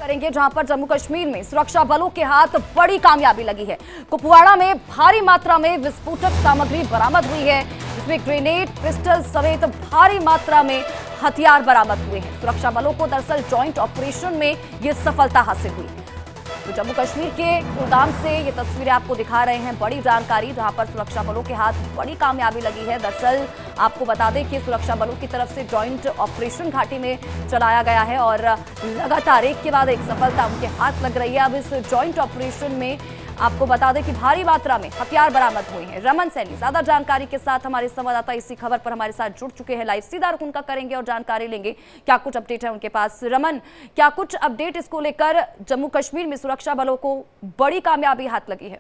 करेंगे जहां पर जम्मू कश्मीर में सुरक्षा बलों के हाथ बड़ी कामयाबी लगी है। कुपवाड़ा में भारी मात्रा में विस्फोटक सामग्री बरामद हुई है, जिसमें ग्रेनेड, पिस्टल समेत भारी मात्रा में हथियार बरामद हुए हैं। सुरक्षा बलों को दरअसल जॉइंट ऑपरेशन में यह सफलता हासिल हुई। तो जम्मू कश्मीर के कुलगाम से ये तस्वीरें आपको दिखा रहे हैं, बड़ी जानकारी जहां पर सुरक्षा बलों के हाथ बड़ी कामयाबी लगी है। दरअसल आपको बता दें कि सुरक्षा बलों की तरफ से जॉइंट ऑपरेशन घाटी में चलाया गया है और लगातार एक के बाद एक सफलता उनके हाथ लग रही है। अब इस जॉइंट ऑपरेशन में आपको बता दें कि भारी मात्रा में हथियार बरामद हुए हैं। रमन सैनी ज्यादा जानकारी के साथ हमारे संवाददाता इसी खबर पर हमारे साथ जुड़ चुके हैं, लाइव सीधा रुख उनका करेंगे और जानकारी लेंगे क्या कुछ अपडेट है उनके पास। रमन, क्या कुछ अपडेट इसको लेकर जम्मू कश्मीर में सुरक्षा बलों को बड़ी कामयाबी हाथ लगी है?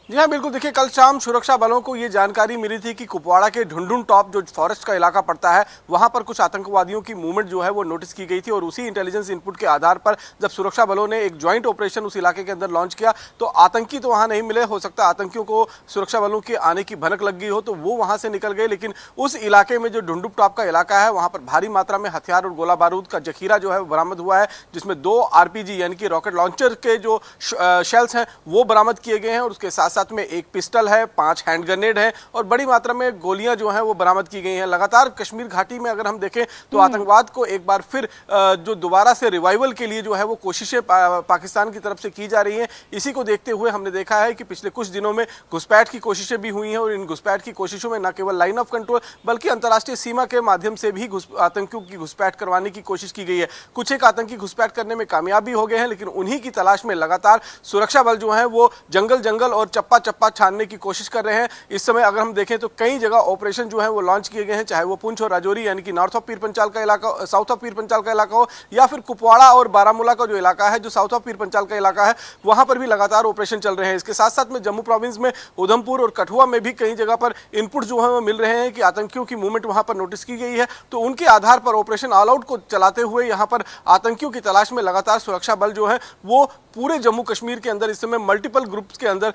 जी हाँ, बिल्कुल। देखिए, कल शाम सुरक्षा बलों को ये जानकारी मिली थी कि कुपवाड़ा के ढुंढुन टॉप जो फॉरेस्ट का इलाका पड़ता है, वहां पर कुछ आतंकवादियों की मूवमेंट जो है वो नोटिस की गई थी और उसी इंटेलिजेंस इनपुट के आधार पर जब सुरक्षा बलों ने एक ज्वाइंट ऑपरेशन उस इलाके के अंदर लॉन्च किया तो आतंकी तो वहां नहीं मिले। हो सकता है आतंकियों को सुरक्षा बलों के आने की भनक लग गई हो तो वो वहां से निकल गए, लेकिन उस इलाके में जो ढुंढुन टॉप का इलाका है वहां पर भारी मात्रा में हथियार और गोला बारूद का जखीरा जो है बरामद हुआ है, जिसमें 2 RPG यानी कि रॉकेट लॉन्चर के जो शेल्स हैं वो बरामद किए गए हैं और उसके साथ साथ में एक पिस्टल है, 5 हैंड ग्रेनेड है और बड़ी मात्रा में गोलियां जो हैं वो बरामद की गई हैं। लगातार कश्मीर घाटी में अगर हम देखें तो आतंकवाद को एक बार फिर जो दोबारा से रिवाइवल के लिए जो है वो कोशिशें पाकिस्तान की तरफ से की जा रही हैं। इसी को देखते हुए हमने देखा है कि पिछले कुछ दिनों में घुसपैठ की कोशिशें भी हुई हैं और इन घुसपैठ की कोशिशों में न केवल लाइन ऑफ कंट्रोल बल्कि अंतर्राष्ट्रीय सीमा के माध्यम से भी आतंकियों की घुसपैठ करवाने की कोशिश की गई है। कुछ एक आतंकी घुसपैठ करने में कामयाब भी हो गए हैं, लेकिन उन्हीं की तलाश में लगातार सुरक्षा बल जो है वो जंगल जंगल और चप्पा चप्पा छानने की कोशिश कर रहे हैं। इस समय अगर हम देखें तो कई जगह ऑपरेशन जो है वो लॉन्च किए गए हैं, चाहे वो पुंछ और राजौरी यानी कि नॉर्थ ऑफ पीर पंचाल का इलाका, साउथ ऑफ पीर पंचाल का इलाका हो, या फिर कुपवाड़ा और बारामूला का जो इलाका है जो साउथ ऑफ पीर पंचाल का इलाका है वहां पर भी लगातार ऑपरेशन चल रहे हैं। इसके साथ साथ में जम्मू प्रोविंस में उधमपुर और कठुआ में भी कई जगह पर इनपुट जो है वो मिल रहे हैं कि आतंकियों की मूवमेंट वहां पर नोटिस की गई है, तो उनके आधार पर ऑपरेशन ऑल आउट को चलाते हुए यहां पर आतंकियों की तलाश में लगातार सुरक्षा बल जो है वो पूरे जम्मू कश्मीर के अंदर इस समय मल्टीपल ग्रुप्स के अंदर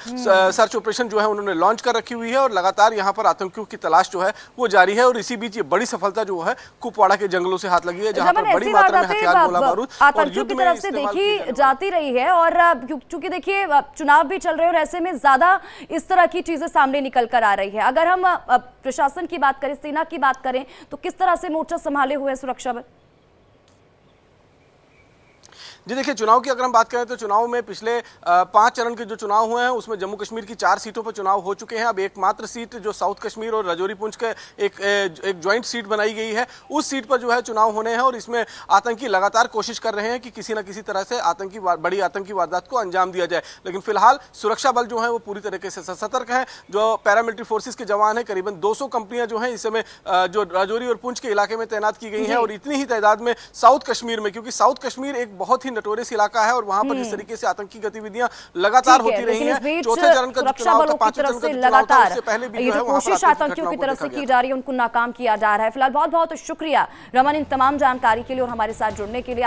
सर्च ऑपरेशन जो है उन्होंने लॉन्च कर रखी हुई है और लगातार यहां पर आतंकियों की तलाश जो है वो जारी है। और इसी बीच ये बड़ी सफलता जो है कुपवाड़ा के जंगलों से हाथ लगी है, जहां पर बड़ी मात्रा में हथियार, गोला बारूद आतंकियों की तरफ से देखी जाती रही है। और क्योंकि देखिए चुनाव भी चल रहे हैं और ऐसे में ज्यादा इस तरह की चीजें सामने निकल कर आ रही है। अगर हम प्रशासन की बात करें, सेना की बात करें, तो किस तरह से मोर्चा संभाले हुए सुरक्षा बल? जी देखिए, चुनाव की अगर हम बात करें तो चुनाव में पिछले 5 चरण के जो चुनाव हुए हैं उसमें जम्मू कश्मीर की 4 सीटों पर चुनाव हो चुके हैं। अब एकमात्र सीट जो साउथ कश्मीर और राजौरी पुंछ के एक ज्वाइंट सीट बनाई गई है, उस सीट पर जो है चुनाव होने हैं और इसमें आतंकी लगातार कोशिश कर रहे हैं कि किसी न किसी तरह से बड़ी आतंकी वारदात को अंजाम दिया जाए। लेकिन फिलहाल सुरक्षा बल जो है वो पूरी तरीके से सतर्क है। जो पैरामिलिट्री फोर्सेज के जवान हैं, करीबन 200 कंपनियां जो हैं इस समय जो राजौरी और पुंछ के इलाके में तैनात की गई हैं और इतनी ही तादाद में साउथ कश्मीर में, क्योंकि साउथ कश्मीर एक बहुत ही नटोरियस इलाका है और वहां पर जिस तरीके से आतंकी गतिविधियां लगातार होती रही हैं। चौथे चरण का जो चुनाव था, 5वें चरण का जो चुनाव था, उससे पहले भी जो है कोशिश आतंकियों की तरफ से की जा रही है, उनको नाकाम किया जा रहा है। फिलहाल बहुत बहुत शुक्रिया रमन इन तमाम जानकारी के लिए और हमारे साथ जुड़ने के लिए।